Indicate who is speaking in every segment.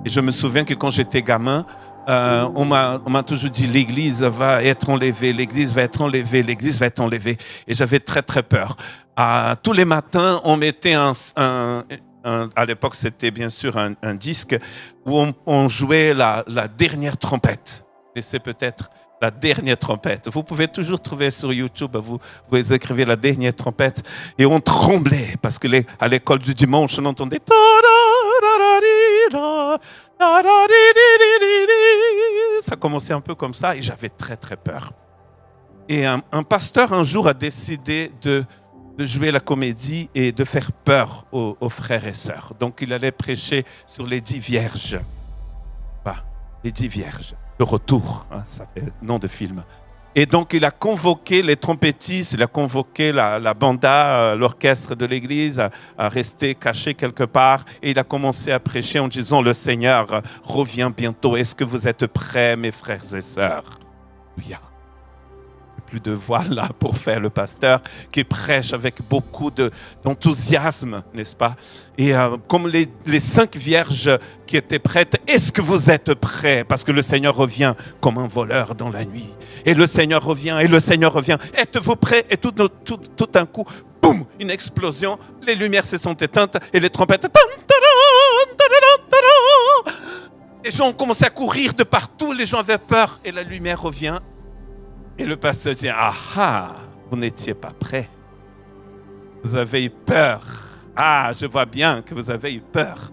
Speaker 1: Et je me souviens que quand j'étais gamin, on m'a toujours dit l'église va être enlevée, l'église va être enlevée, l'église va être enlevée. Et j'avais très très peur. Tous les matins, on mettait à l'époque c'était bien sûr un disque où on jouait la dernière trompette. Et c'est peut-être la dernière trompette. Vous pouvez toujours trouver sur YouTube, vous écrivez la dernière trompette. Et on tremblait parce que à l'école du dimanche, on entendait... Ça commençait un peu comme ça et j'avais très très peur. Et un pasteur un jour a décidé de jouer la comédie et de faire peur aux frères et sœurs. Donc il allait prêcher sur les 10 vierges. Les 10 vierges. Le retour, hein, ça fait nom de film. Et donc il a convoqué les trompettistes, il a convoqué la banda, l'orchestre de l'église à rester caché quelque part. Et il a commencé à prêcher en disant « Le Seigneur revient bientôt. Est-ce que vous êtes prêts, mes frères et sœurs ?» Alléluia. Plus de voix là pour faire le pasteur qui prêche avec beaucoup d'enthousiasme, n'est-ce pas? Et comme les 5 vierges qui étaient prêtes, est-ce que vous êtes prêts? Parce que le Seigneur revient comme un voleur dans la nuit. Et le Seigneur revient, et le Seigneur revient. Êtes-vous prêts? Et tout d'un coup, boum, une explosion, les lumières se sont éteintes et les trompettes. Les gens ont commencé à courir de partout, les gens avaient peur et la lumière revient. Et le pasteur dit, ah, vous n'étiez pas prêts. Vous avez eu peur. Ah, je vois bien que vous avez eu peur.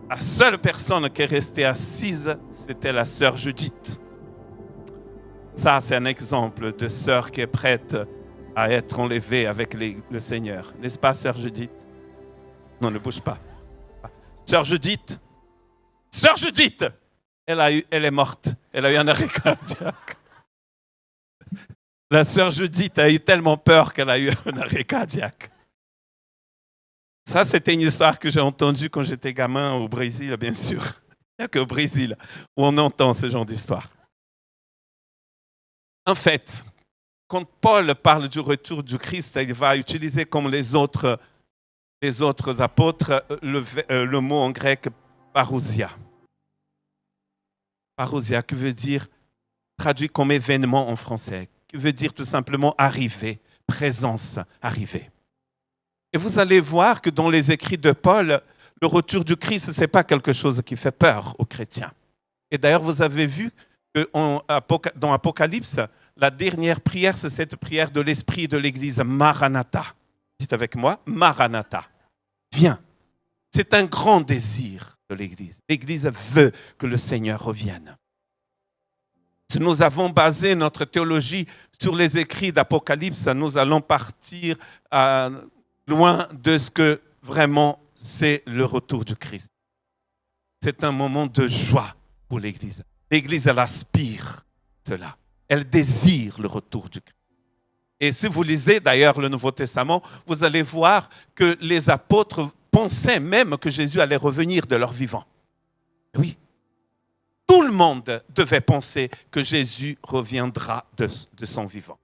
Speaker 1: La seule personne qui est restée assise, c'était la sœur Judith. Ça, c'est un exemple de sœur qui est prête à être enlevée avec le Seigneur. N'est-ce pas, sœur Judith? Non, ne bouge pas. Sœur Judith, elle est morte. Elle a eu un arrêt cardiaque. La sœur Judith a eu tellement peur qu'elle a eu un arrêt cardiaque. Ça, c'était une histoire que j'ai entendue quand j'étais gamin au Brésil, bien sûr. Il n'y a qu'au Brésil où on entend ce genre d'histoire. En fait, quand Paul parle du retour du Christ, il va utiliser comme les autres apôtres le mot en grec parousia. Parousia, qui veut dire, traduit comme événement en français, qui veut dire tout simplement arriver, présence, arriver. Et vous allez voir que dans les écrits de Paul, le retour du Christ, ce n'est pas quelque chose qui fait peur aux chrétiens. Et d'ailleurs, vous avez vu que dans Apocalypse, la dernière prière, c'est cette prière de l'esprit de l'Église, Maranatha. Dites avec moi, Maranatha. Viens. C'est un grand désir de l'Église. L'Église veut que le Seigneur revienne. Si nous avons basé notre théologie sur les écrits d'Apocalypse, nous allons partir loin de ce que vraiment c'est le retour du Christ. C'est un moment de joie pour l'Église. L'Église, elle aspire cela. Elle désire le retour du Christ. Et si vous lisez d'ailleurs le Nouveau Testament, vous allez voir que les apôtres pensaient même que Jésus allait revenir de leur vivant. Oui. Tout le monde devait penser que Jésus reviendra de son vivant.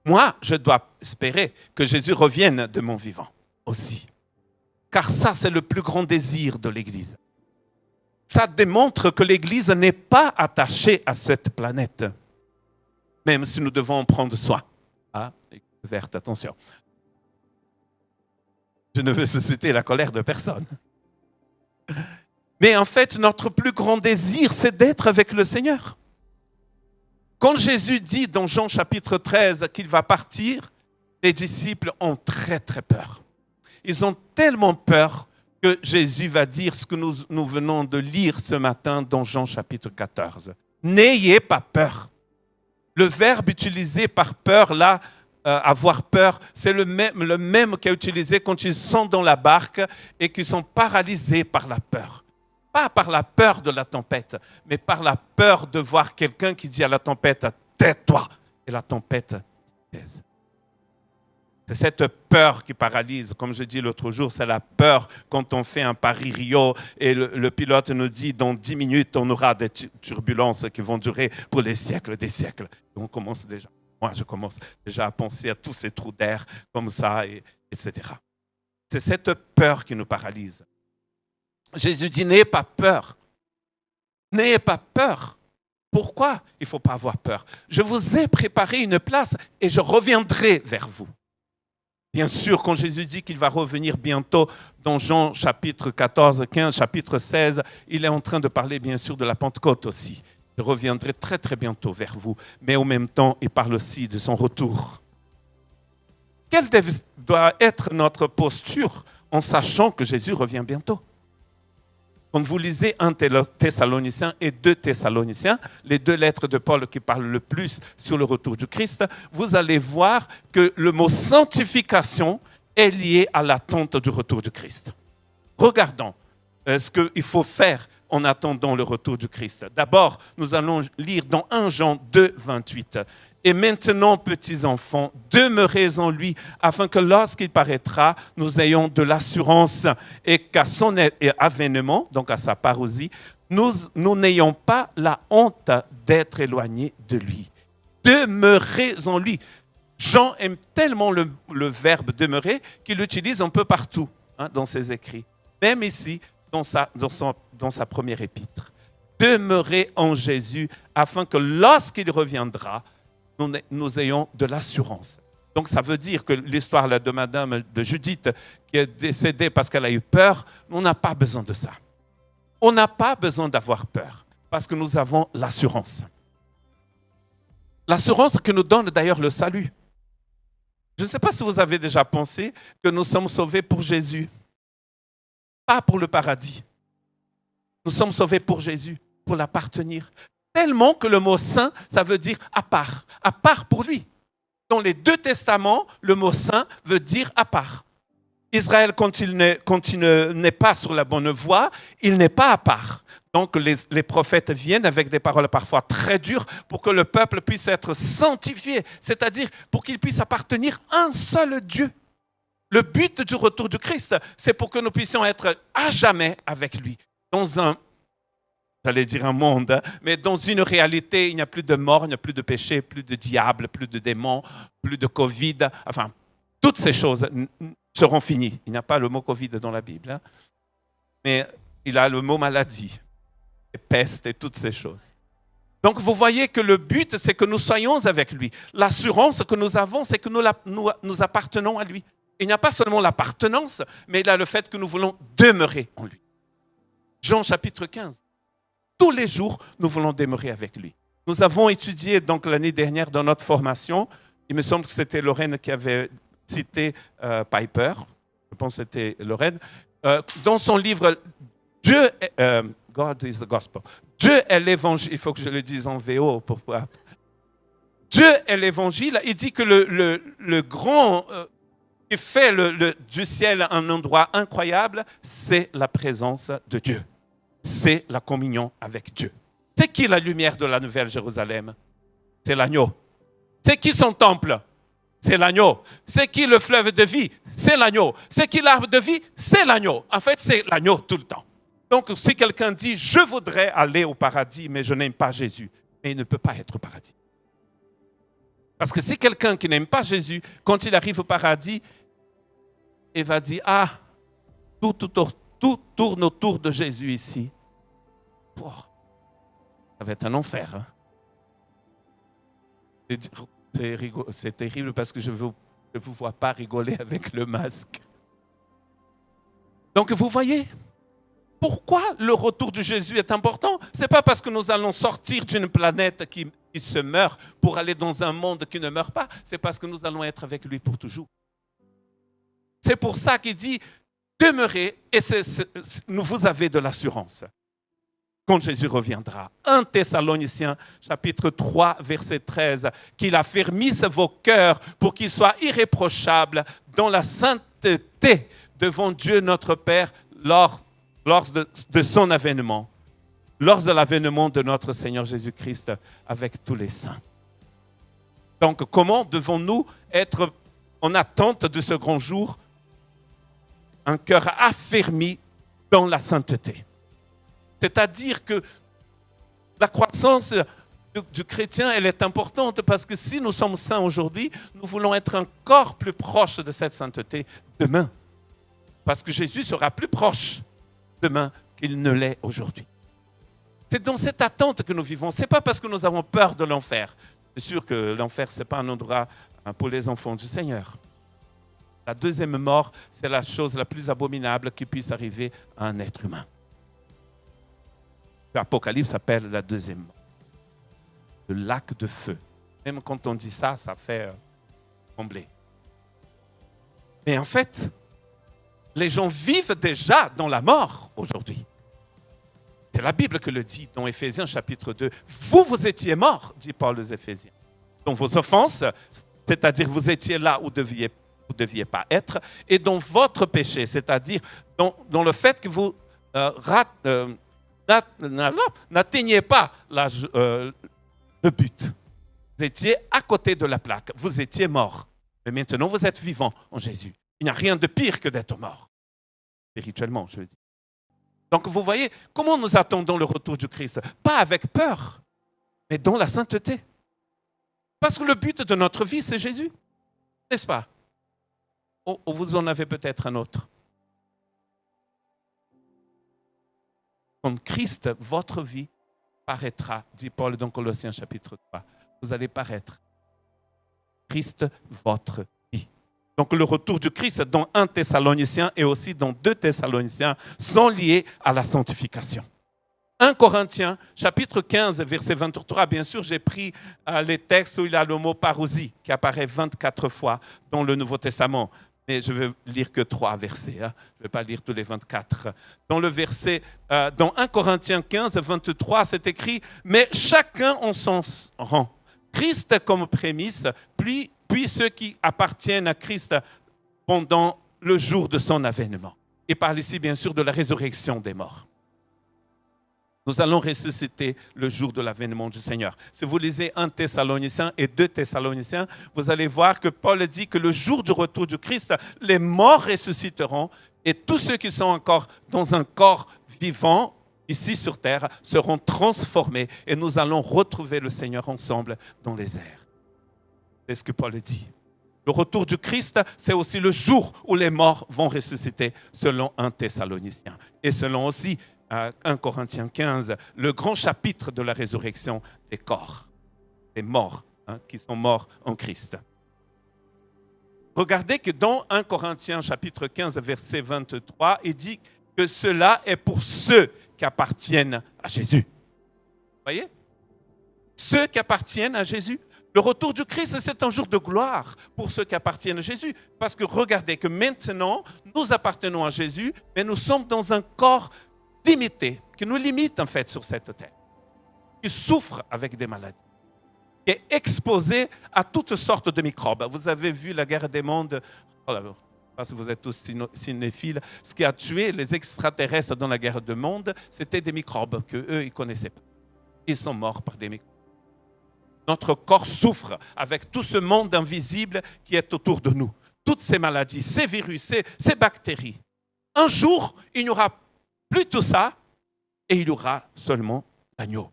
Speaker 1: Moi, je dois espérer que Jésus revienne de mon vivant aussi. Car ça, c'est le plus grand désir de l'Église. Ça démontre que l'Église n'est pas attachée à cette planète, même si nous devons en prendre soin. Ah, verte, attention. Je ne veux susciter la colère de personne. Mais en fait, notre plus grand désir, c'est d'être avec le Seigneur. Quand Jésus dit dans Jean chapitre 13 qu'il va partir, les disciples ont très très peur. Ils ont tellement peur que Jésus va dire ce que nous venons de lire ce matin dans Jean chapitre 14. N'ayez pas peur. Le verbe utilisé par peur là, avoir peur, c'est le même qui est utilisé quand ils sont dans la barque et qu'ils sont paralysés par la peur. Pas par la peur de la tempête, mais par la peur de voir quelqu'un qui dit à la tempête « tais-toi » et la tempête se taise. C'est cette peur qui paralyse. Comme je dis l'autre jour, c'est la peur quand on fait un Paris-Rio et le pilote nous dit « dans 10 minutes, on aura des turbulences qui vont durer pour les siècles des siècles ». On commence déjà, moi je commence déjà à penser à tous ces trous d'air comme ça, etc. C'est cette peur qui nous paralyse. Jésus dit, n'ayez pas peur. N'ayez pas peur. Pourquoi il ne faut pas avoir peur? Je vous ai préparé une place et je reviendrai vers vous. Bien sûr, quand Jésus dit qu'il va revenir bientôt dans Jean chapitre 14, 15, chapitre 16, il est en train de parler bien sûr de la Pentecôte aussi. Je reviendrai très très bientôt vers vous, mais en même temps, il parle aussi de son retour. Quelle doit être notre posture en sachant que Jésus revient bientôt? Quand vous lisez 1 Thessaloniciens et 2 Thessaloniciens, les deux lettres de Paul qui parlent le plus sur le retour du Christ, vous allez voir que le mot sanctification est lié à l'attente du retour du Christ. Regardons ce qu'il faut faire en attendant le retour du Christ. D'abord, nous allons lire dans 1 Jean 2, 28. Et maintenant, petits enfants, demeurez en lui, afin que lorsqu'il paraîtra, nous ayons de l'assurance et qu'à son avènement, donc à sa parousie, nous n'ayons pas la honte d'être éloignés de lui. Demeurez en lui. Jean aime tellement le verbe demeurer qu'il l'utilise un peu partout dans ses écrits, même ici dans sa première épître. Demeurez en Jésus, afin que lorsqu'il reviendra, nous ayons de l'assurance. Donc ça veut dire que l'histoire de Madame de Judith qui est décédée parce qu'elle a eu peur, on n'a pas besoin de ça. On n'a pas besoin d'avoir peur parce que nous avons l'assurance. L'assurance que nous donne d'ailleurs le salut. Je ne sais pas si vous avez déjà pensé que nous sommes sauvés pour Jésus, pas pour le paradis. Nous sommes sauvés pour Jésus, pour l'appartenir. Tellement que le mot saint, ça veut dire à part pour lui. Dans les deux testaments, le mot saint veut dire à part. Israël, quand il n'est pas sur la bonne voie, il n'est pas à part. Donc les prophètes viennent avec des paroles parfois très dures pour que le peuple puisse être sanctifié, c'est-à-dire pour qu'il puisse appartenir à un seul Dieu. Le but du retour du Christ, c'est pour que nous puissions être à jamais avec lui, dans un monde, mais dans une réalité, il n'y a plus de mort, il n'y a plus de péché, plus de diable, plus de démons, plus de Covid. Enfin, toutes ces choses seront finies. Il n'y a pas le mot Covid dans la Bible, mais il a le mot maladie, peste et toutes ces choses. Donc, vous voyez que le but, c'est que nous soyons avec lui. L'assurance que nous avons, c'est que nous appartenons à lui. Il n'y a pas seulement l'appartenance, mais il y a le fait que nous voulons demeurer en lui. Jean chapitre 15. Tous les jours, nous voulons demeurer avec lui. Nous avons étudié donc l'année dernière dans notre formation, il me semble que c'était Lorraine qui avait cité Piper, je pense que c'était Lorraine, dans son livre God is the Gospel. Dieu est l'évangile, il faut que je le dise en VO. Dieu est l'évangile, il dit que le grand qui fait du ciel un endroit incroyable, c'est la présence de Dieu. C'est la communion avec Dieu. C'est qui la lumière de la Nouvelle Jérusalem? C'est l'agneau. C'est qui son temple? C'est l'agneau. C'est qui le fleuve de vie? C'est l'agneau. C'est qui l'arbre de vie? C'est l'agneau. En fait, c'est l'agneau tout le temps. Donc, si quelqu'un dit « Je voudrais aller au paradis, mais je n'aime pas Jésus », mais il ne peut pas être au paradis. Parce que si quelqu'un qui n'aime pas Jésus, quand il arrive au paradis, il va dire « Ah, tout tourne autour de Jésus ici. » Oh, ça va être un enfer. C'est terrible parce que je ne vous vois pas rigoler avec le masque. Donc vous voyez, pourquoi le retour de Jésus est important? Ce n'est pas parce que nous allons sortir d'une planète qui se meurt pour aller dans un monde qui ne meurt pas. C'est parce que nous allons être avec lui pour toujours. C'est pour ça qu'il dit, demeurez et vous avez de l'assurance quand Jésus reviendra. 1 Thessaloniciens, chapitre 3, verset 13, qu'il affermisse vos cœurs pour qu'ils soient irréprochables dans la sainteté devant Dieu notre Père lors de son avènement, lors de l'avènement de notre Seigneur Jésus-Christ avec tous les saints. Donc, comment devons-nous être en attente de ce grand jour? Un cœur affermi dans la sainteté. C'est-à-dire que la croissance du chrétien, elle est importante parce que si nous sommes saints aujourd'hui, nous voulons être encore plus proches de cette sainteté demain. Parce que Jésus sera plus proche demain qu'il ne l'est aujourd'hui. C'est dans cette attente que nous vivons. Ce n'est pas parce que nous avons peur de l'enfer. C'est sûr que l'enfer, ce n'est pas un endroit pour les enfants du Seigneur. La deuxième mort, c'est la chose la plus abominable qui puisse arriver à un être humain. L'Apocalypse s'appelle la deuxième mort. Le lac de feu. Même quand on dit ça, ça fait trembler. Mais en fait, les gens vivent déjà dans la mort aujourd'hui. C'est la Bible qui le dit dans Éphésiens chapitre 2. Vous étiez morts, dit Paul aux Éphésiens. Dans vos offenses, c'est-à-dire vous étiez là où vous ne deviez pas être, et dans votre péché, c'est-à-dire dans le fait que vous n'atteignez pas le but. Vous étiez à côté de la plaque, vous étiez mort. Mais maintenant, vous êtes vivant en Jésus. Il n'y a rien de pire que d'être mort. Spirituellement, je veux dire. Donc, vous voyez, comment nous attendons le retour du Christ? Pas avec peur, mais dans la sainteté. Parce que le but de notre vie, c'est Jésus. N'est-ce pas? Ou vous en avez peut-être un autre. Quand Christ, votre vie, paraîtra, dit Paul dans Colossiens chapitre 3. Vous allez paraître. Christ, votre vie. Donc le retour du Christ dans 1 Thessaloniciens et aussi dans 2 Thessaloniciens sont liés à la sanctification. 1 Corinthiens, chapitre 15, verset 23. Bien sûr, j'ai pris les textes où il y a le mot parousie qui apparaît 24 fois dans le Nouveau Testament. Mais je ne vais lire que 3 versets. Je ne vais pas lire tous les 24. Dans le verset, dans 1 Corinthiens 15, 23, c'est écrit « Mais chacun en son rang. Christ comme prémisse, puis ceux qui appartiennent à Christ pendant le jour de son avènement. » Il parle ici, bien sûr, de la résurrection des morts. Nous allons ressusciter le jour de l'avènement du Seigneur. Si vous lisez 1 Thessaloniciens et 2 Thessaloniciens, vous allez voir que Paul dit que le jour du retour du Christ, les morts ressusciteront et tous ceux qui sont encore dans un corps vivant, ici sur terre, seront transformés et nous allons retrouver le Seigneur ensemble dans les airs. C'est ce que Paul dit. Le retour du Christ, c'est aussi le jour où les morts vont ressusciter selon 1 Thessaloniciens et selon aussi 1 Corinthiens 15, le grand chapitre de la résurrection des corps, des morts qui sont morts en Christ. Regardez que dans 1 Corinthiens chapitre 15, verset 23, il dit que cela est pour ceux qui appartiennent à Jésus. Vous voyez? Ceux qui appartiennent à Jésus. Le retour du Christ, c'est un jour de gloire pour ceux qui appartiennent à Jésus. Parce que regardez que maintenant, nous appartenons à Jésus, mais nous sommes dans un corps limité, qui nous limite en fait sur cette terre, qui souffre avec des maladies, qui est exposé à toutes sortes de microbes. Vous avez vu la guerre des mondes, parce que vous êtes tous cinéphiles, ce qui a tué les extraterrestres dans la guerre des mondes, c'était des microbes qu'eux, ils ne connaissaient pas. Ils sont morts par des microbes. Notre corps souffre avec tout ce monde invisible qui est autour de nous. Toutes ces maladies, ces virus, ces bactéries. Un jour, il n'y aura plus tout ça, et il y aura seulement l'agneau.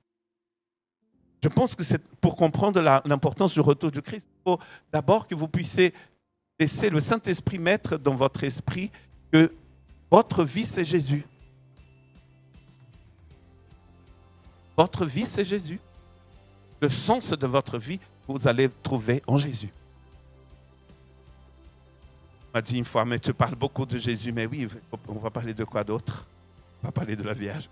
Speaker 1: Je pense que c'est pour comprendre l'importance du retour du Christ, il faut d'abord que vous puissiez laisser le Saint-Esprit mettre dans votre esprit que votre vie, c'est Jésus. Votre vie, c'est Jésus. Le sens de votre vie, vous allez trouver en Jésus. On m'a dit une fois, mais tu parles beaucoup de Jésus, mais oui, on va parler de quoi d'autre? On va parler de la Vierge.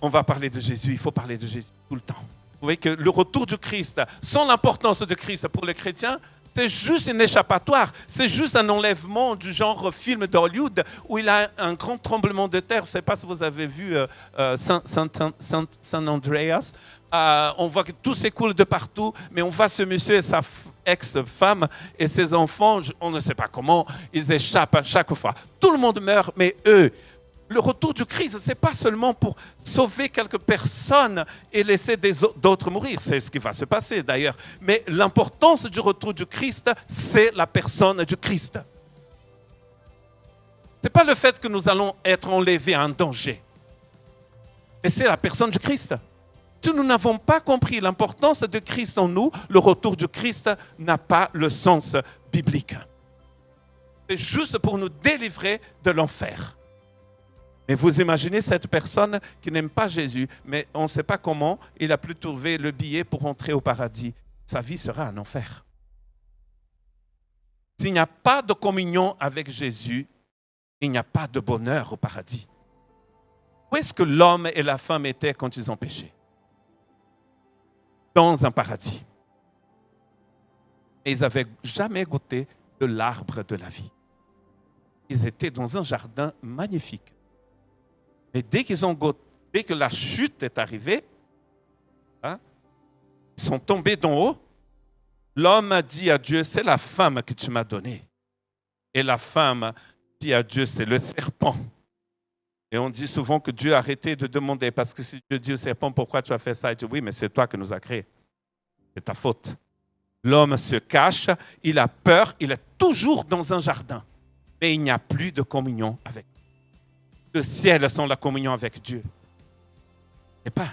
Speaker 1: On va parler de Jésus. Il faut parler de Jésus tout le temps. Vous voyez que le retour du Christ, sans l'importance de Christ pour les chrétiens, c'est juste une échappatoire. C'est juste un enlèvement du genre film d'Hollywood où il y a un grand tremblement de terre. Je ne sais pas si vous avez vu San Andreas. On voit que tout s'écoule de partout, mais on voit ce monsieur et sa ex-femme et ses enfants, on ne sait pas comment, ils échappent à chaque fois. Tout le monde meurt, mais eux, le retour du Christ, ce n'est pas seulement pour sauver quelques personnes et laisser d'autres mourir. C'est ce qui va se passer d'ailleurs. Mais l'importance du retour du Christ, c'est la personne du Christ. Ce n'est pas le fait que nous allons être enlevés à un danger. Mais c'est la personne du Christ. Si nous n'avons pas compris l'importance de Christ en nous, le retour du Christ n'a pas le sens biblique. C'est juste pour nous délivrer de l'enfer. Mais vous imaginez cette personne qui n'aime pas Jésus, mais on ne sait pas comment, il a pu trouver le billet pour entrer au paradis. Sa vie sera un enfer. S'il n'y a pas de communion avec Jésus, il n'y a pas de bonheur au paradis. Où est-ce que l'homme et la femme étaient quand ils ont péché? Dans un paradis. Et ils n'avaient jamais goûté de l'arbre de la vie. Ils étaient dans un jardin magnifique. Mais dès que la chute est arrivée, hein, ils sont tombés d'en haut. L'homme a dit à Dieu, c'est la femme que tu m'as donnée. Et la femme dit à Dieu, c'est le serpent. Et on dit souvent que Dieu a arrêté de demander, parce que si Dieu dit au serpent, pourquoi tu as fait ça? Il dit, oui, mais c'est toi qui nous as créés. C'est ta faute. L'homme se cache, il a peur, il est toujours dans un jardin. Mais il n'y a plus de communion avec Dieu. Le ciel sans la communion avec Dieu. Et pas.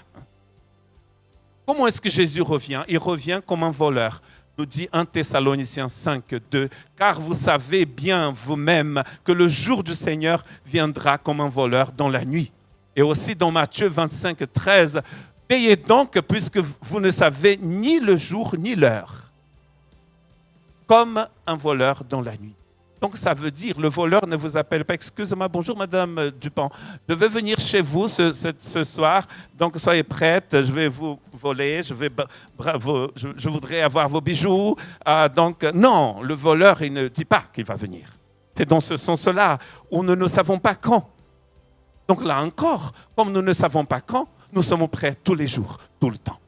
Speaker 1: Comment est-ce que Jésus revient? Il revient comme un voleur. Nous dit 1 Thessaloniciens 5, 2, car vous savez bien vous-même que le jour du Seigneur viendra comme un voleur dans la nuit. Et aussi dans Matthieu 25, 13, veillez donc puisque vous ne savez ni le jour ni l'heure, comme un voleur dans la nuit. Donc ça veut dire, le voleur ne vous appelle pas, excusez-moi, bonjour Madame Dupont, je vais venir chez vous ce soir, donc soyez prête, je vais vous voler, je voudrais avoir vos bijoux. Donc non, le voleur, il ne dit pas qu'il va venir. C'est dans ce sens-là où nous ne savons pas quand. Donc là encore, comme nous ne savons pas quand, nous sommes prêts tous les jours, tout le temps.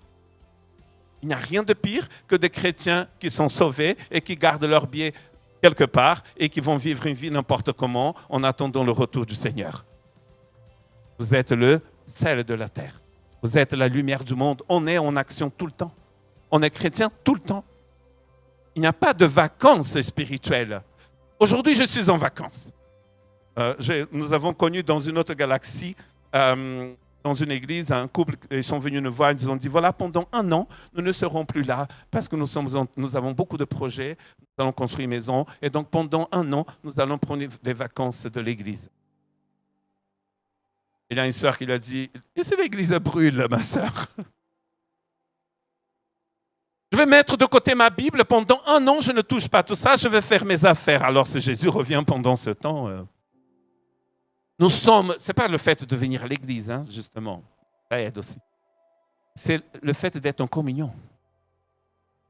Speaker 1: Il n'y a rien de pire que des chrétiens qui sont sauvés et qui gardent leur billet quelque part et qui vont vivre une vie n'importe comment en attendant le retour du Seigneur. Vous êtes le sel de la terre. Vous êtes la lumière du monde. On est en action tout le temps. On est chrétien tout le temps. Il n'y a pas de vacances spirituelles. Aujourd'hui, je suis en vacances. Nous avons connu dans une autre galaxie, dans une église, un couple, ils sont venus nous voir, ils ont dit, voilà, pendant 1 an, nous ne serons plus là parce que nous avons beaucoup de projets, nous allons construire une maison, et donc pendant 1 an, nous allons prendre des vacances de l'église. Il y a une sœur qui lui a dit, et si l'église brûle, ma sœur? Je vais mettre de côté ma Bible, pendant 1 an, je ne touche pas tout ça, je vais faire mes affaires. Alors si Jésus revient pendant ce temps... Nous sommes, ce n'est pas le fait de venir à l'église, hein, justement, ça aide aussi. C'est le fait d'être en communion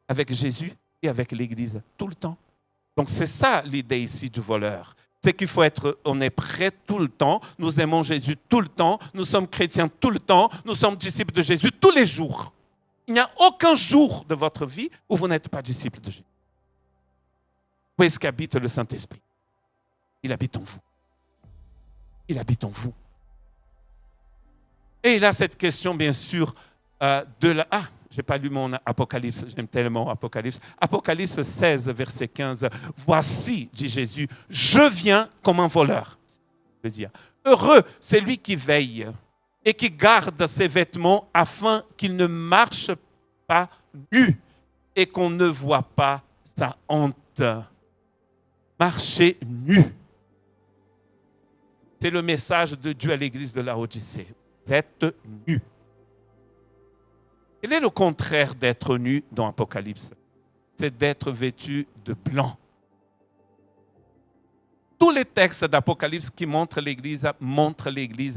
Speaker 1: avec Jésus et avec l'église tout le temps. Donc c'est ça l'idée ici du voleur. C'est qu'il faut être, on est prêt tout le temps, nous aimons Jésus tout le temps, nous sommes chrétiens tout le temps, nous sommes disciples de Jésus tous les jours. Il n'y a aucun jour de votre vie où vous n'êtes pas disciple de Jésus. Où est-ce qu'habite le Saint-Esprit? Il habite en vous. Il habite en vous. Et il a cette question, bien sûr, de la... Ah, je n'ai pas lu mon Apocalypse, j'aime tellement Apocalypse. Apocalypse 16, verset 15. Voici, dit Jésus, je viens comme un voleur. Je veux dire, heureux, c'est lui qui veille et qui garde ses vêtements afin qu'il ne marche pas nu et qu'on ne voit pas sa honte. Marcher nu. C'est le message de Dieu à l'église de Laodicée. Vous êtes nus. Quel est le contraire d'être nu dans Apocalypse? C'est d'être vêtu de blanc. Tous les textes d'Apocalypse qui montrent l'église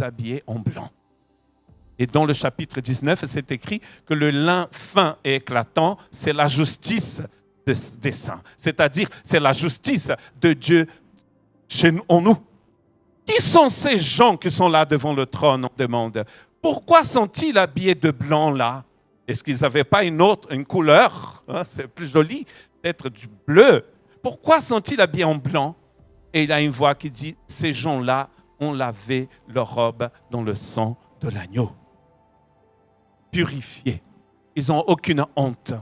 Speaker 1: habillée en blanc. Et dans le chapitre 19, c'est écrit que le lin fin et éclatant, c'est la justice des saints. C'est-à-dire, c'est la justice de Dieu en nous. Qui sont ces gens qui sont là devant le trône, on demande? Pourquoi sont-ils habillés de blanc là? Est-ce qu'ils n'avaient pas une couleur? C'est plus joli, peut-être du bleu. Pourquoi sont-ils habillés en blanc? Et il y a une voix qui dit, ces gens-là ont lavé leur robe dans le sang de l'agneau. Purifiés. Ils n'ont aucune honte.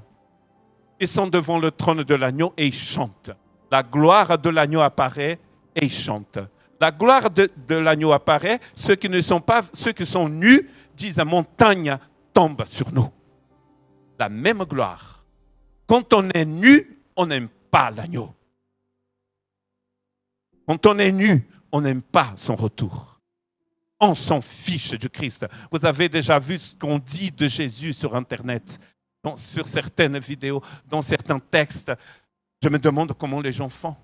Speaker 1: Ils sont devant le trône de l'agneau et ils chantent. La gloire de l'agneau apparaît et ils chantent. La gloire de l'agneau apparaît, ceux qui sont nus disent, la montagne tombe sur nous. La même gloire. Quand on est nu, on n'aime pas l'agneau. Quand on est nu, on n'aime pas son retour. On s'en fiche du Christ. Vous avez déjà vu ce qu'on dit de Jésus sur Internet, sur certaines vidéos, dans certains textes. Je me demande comment les gens font.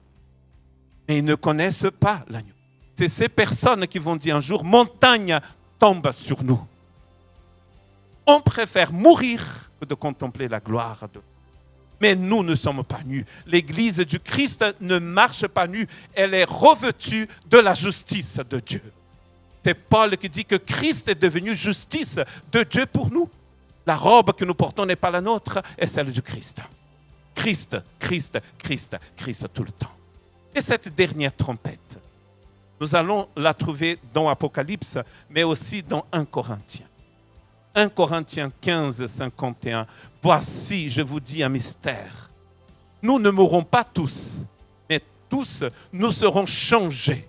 Speaker 1: Et ils ne connaissent pas l'agneau. C'est ces personnes qui vont dire un jour, montagne tombe sur nous. On préfère mourir que de contempler la gloire de Dieu. Mais nous ne sommes pas nus. L'Église du Christ ne marche pas nue. Elle est revêtue de la justice de Dieu. C'est Paul qui dit que Christ est devenu justice de Dieu pour nous. La robe que nous portons n'est pas la nôtre, est celle du Christ. Christ, Christ, Christ, Christ tout le temps. Et cette dernière trompette, nous allons la trouver dans Apocalypse, mais aussi dans 1 Corinthiens. 1 Corinthiens 15, 51. Voici, je vous dis un mystère. Nous ne mourrons pas tous, mais tous nous serons changés.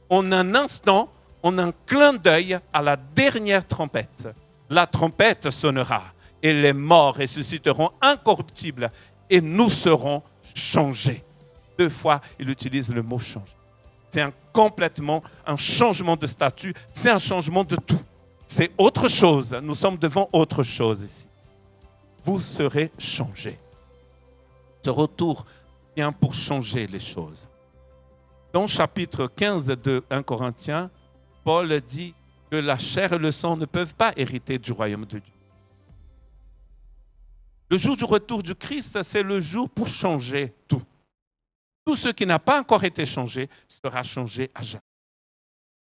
Speaker 1: En un instant, en un clin d'œil à la dernière trompette. La trompette sonnera et les morts ressusciteront incorruptibles et nous serons changés. 2 fois, il utilise le mot changer. C'est complètement un changement de statut, c'est un changement de tout. C'est autre chose, nous sommes devant autre chose ici. Vous serez changés. Ce retour vient pour changer les choses. Dans le chapitre 15 de 1 Corinthiens, Paul dit que la chair et le sang ne peuvent pas hériter du royaume de Dieu. Le jour du retour du Christ, c'est le jour pour changer tout. Tout ce qui n'a pas encore été changé sera changé à jamais.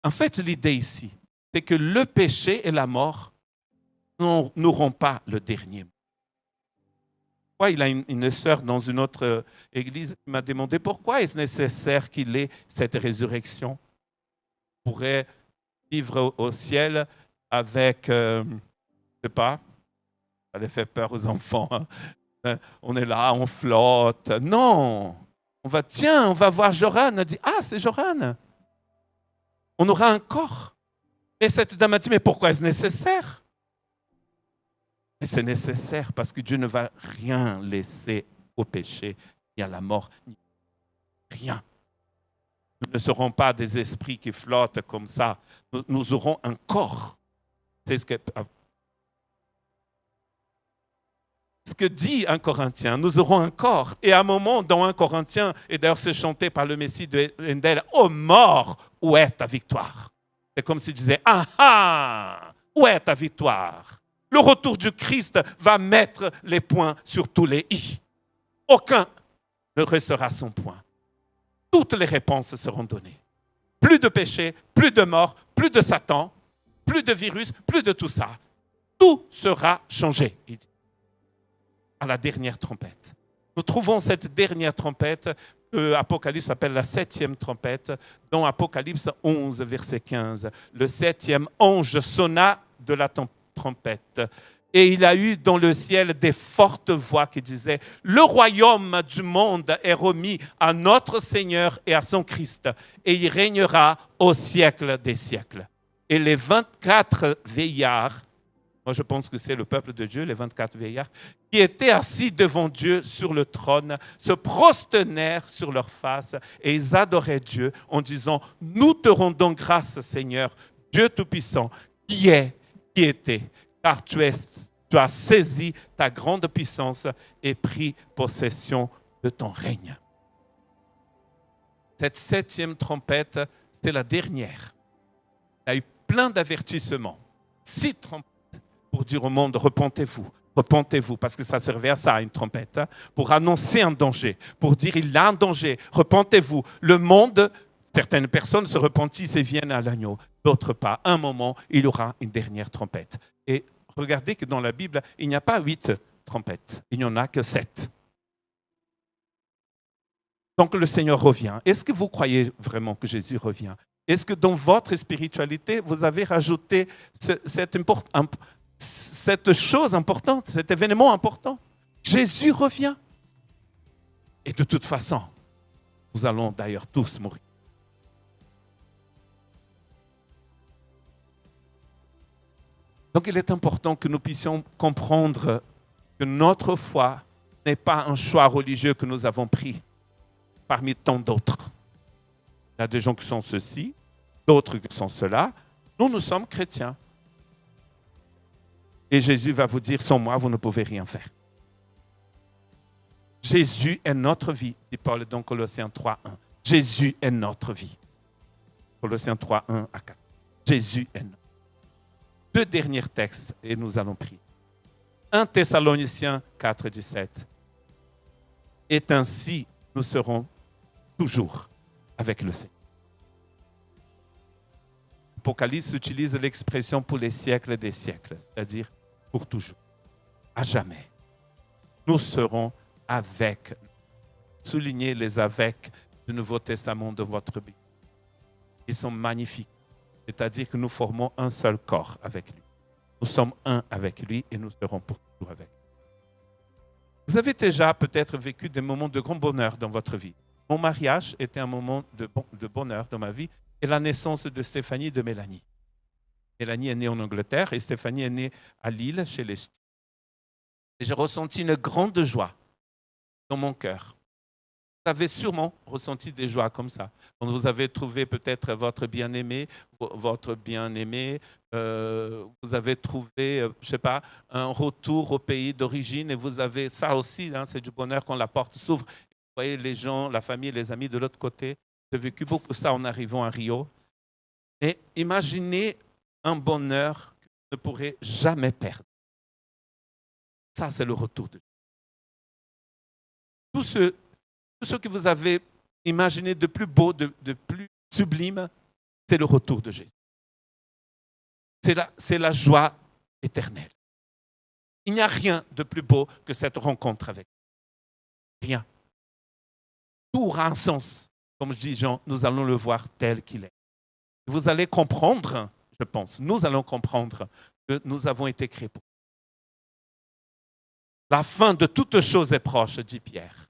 Speaker 1: En fait, l'idée ici, c'est que le péché et la mort n'auront pas le dernier mot. Il a une sœur dans une autre église qui m'a demandé pourquoi est-ce nécessaire qu'il ait cette résurrection. On pourrait vivre au ciel avec, je ne sais pas, ça les fait peur aux enfants. Hein. On est là, on flotte. Non, on va voir Joran. On dit, c'est Joran. On aura un corps. Et cette dame a dit, mais pourquoi est-ce nécessaire? Et c'est nécessaire parce que Dieu ne va rien laisser au péché, ni à la mort, ni rien. Nous ne serons pas des esprits qui flottent comme ça. Nous aurons un corps. C'est ce que dit 1 Corinthien. Nous aurons un corps. Et à un moment, dans 1 Corinthien, et d'ailleurs c'est chanté par le Messie de Handel, « Ô mort, où est ta victoire ?» C'est comme s'il disait, « Ah, où est ta victoire ?» Le retour du Christ va mettre les points sur tous les i. Aucun ne restera sans point. Toutes les réponses seront données. Plus de péché, plus de mort, plus de Satan, plus de virus, plus de tout ça. Tout sera changé, il dit, à la dernière trompette. Nous trouvons cette dernière trompette, Apocalypse appelle la 7e trompette, dans Apocalypse 11, verset 15. Le 7e ange sonna de la trompette. Et il a eu dans le ciel des fortes voix qui disaient « Le royaume du monde est remis à notre Seigneur et à son Christ, et il régnera au siècle des siècles. » Et les 24 vieillards, moi je pense que c'est le peuple de Dieu, les 24 vieillards, qui étaient assis devant Dieu sur le trône, se prosternèrent sur leur face et ils adoraient Dieu en disant « Nous te rendons grâce, Seigneur, Dieu Tout-Puissant, qui était, car tu as saisi ta grande puissance et pris possession de ton règne. » Cette 7e trompette, c'est la dernière. Il y a eu plein d'avertissements. 6 trompettes pour dire au monde, repentez-vous. Repentez-vous, parce que ça servait à ça, une trompette, hein, pour annoncer un danger, pour dire il y a un danger, repentez-vous. Le monde, certaines personnes se repentissent et viennent à l'agneau, d'autres pas. Un moment, il y aura une dernière trompette. Et regardez que dans la Bible, il n'y a pas 8 trompettes, il n'y en a que 7. Donc le Seigneur revient. Est-ce que vous croyez vraiment que Jésus revient? Est-ce que dans votre spiritualité, vous avez rajouté cette chose importante, cet événement important? Jésus revient. Et de toute façon, nous allons d'ailleurs tous mourir. Donc il est important que nous puissions comprendre que notre foi n'est pas un choix religieux que nous avons pris parmi tant d'autres. Il y a des gens qui sont ceci, d'autres qui sont cela. Nous sommes chrétiens. Et Jésus va vous dire, sans moi, vous ne pouvez rien faire. Jésus est notre vie, dit Paul dans Colossiens 3:1. Jésus est notre vie. Colossiens 3:1-4. Jésus est notre vie. 2 derniers textes et nous allons prier. 1 Thessaloniciens 4:17. Et ainsi, nous serons toujours avec le Seigneur. L'Apocalypse utilise l'expression pour les siècles des siècles, c'est-à-dire pour toujours, à jamais. Nous serons avec. Soulignez les avec du Nouveau Testament de votre Bible. Ils sont magnifiques, c'est-à-dire que nous formons un seul corps avec lui. Nous sommes un avec lui et nous serons pour toujours avec lui. Vous avez déjà peut-être vécu des moments de grand bonheur dans votre vie. Mon mariage était un moment de bonheur dans ma vie et la naissance de Stéphanie et de Mélanie. Mélanie est née en Angleterre et Stéphanie est née à Lille, chez les Ch'tis. Et j'ai ressenti une grande joie dans mon cœur. Vous avez sûrement ressenti des joies comme ça. Quand vous avez trouvé peut-être votre bien-aimé, vous avez trouvé, je ne sais pas, un retour au pays d'origine et vous avez ça aussi, c'est du bonheur quand la porte s'ouvre. Vous voyez les gens, la famille, les amis de l'autre côté. J'ai vécu beaucoup ça en arrivant à Rio. Et imaginez un bonheur que vous ne pourrez jamais perdre. Ça, c'est le retour de Dieu. Tout ce que vous avez imaginé de plus beau, de plus sublime, c'est le retour de Jésus. C'est la joie éternelle. Il n'y a rien de plus beau que cette rencontre avec lui. Rien. Tout aura un sens. Comme je dis, Jean, nous allons le voir tel qu'il est. Vous allez comprendre, je pense, nous allons comprendre que nous avons été créés pour. La fin de toute chose est proche, dit Pierre.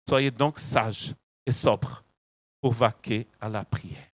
Speaker 1: Soyez donc sages et sobres pour vaquer à la prière.